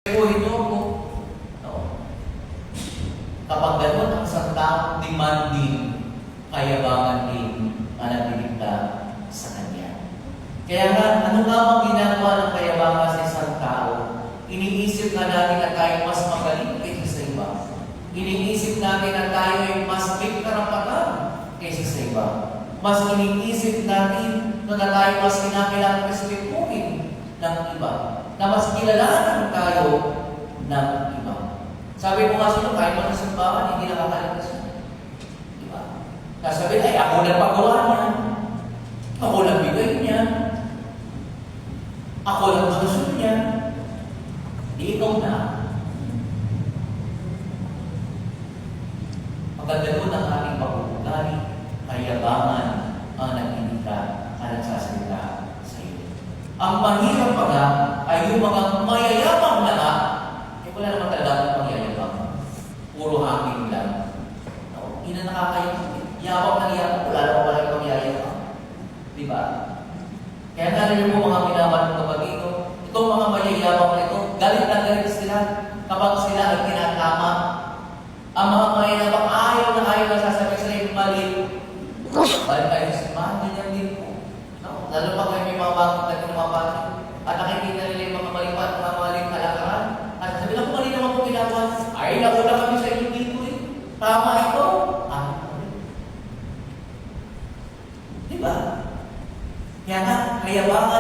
Buhay niyo ako. No? Kapag gano'n ang isang taong demanding, kayabangan din ang natiligta sa Kanya. Kaya nga, ano nga ang ginagawa ng kayabangan sa isang tao? Iniisip na natin na tayo mas magaling kaysa sa iba. Iniisip natin na tayo ay mas may karapatan kaysa sa iba. Mas iniisip natin na tayo mas kinakailangan respetuhin ng iba. Na mas kilalanan tayo ng iba. Sabi ko nga sino, kahit mo sa simbahan, hindi nakakaligtas na. Diba? Sasabihin, ay ako nagpagawa niya. Ako nagbigay niya. Ako lang gusto niya. Di ikaw na. Maganda ko ng ating pag-uugali, kayabangan ang nag-indika at nagsasalita sa iyo. Ang mahirap pa nga ay yung mga mayayabang na nga, wala naman talaga pangyayabang. Puro hangin lang. No? Ina nakakayabang. Yabang ng yabang, wala naman pala yung pangyayabang. Diba? Kaya narinig mo mga minamahal ng kapatid, itong mga mayayabang na ito, galit na galit sila kapag sila ay tinatama. Ang mga mayayabang ayaw na sasabihin sila yung mali. Balik tayo sa simbahan, ganyan din po. No? Lalo pa kayo may mga bagong na pinamapati. At nakikita nila yung mga malipat, mga maling kalakaran. At sabi na, kung mali naman po ginagawa, ay, nakuna kami sa inyo dito eh. Tama ito. Diba? Kaya nga, kayabangan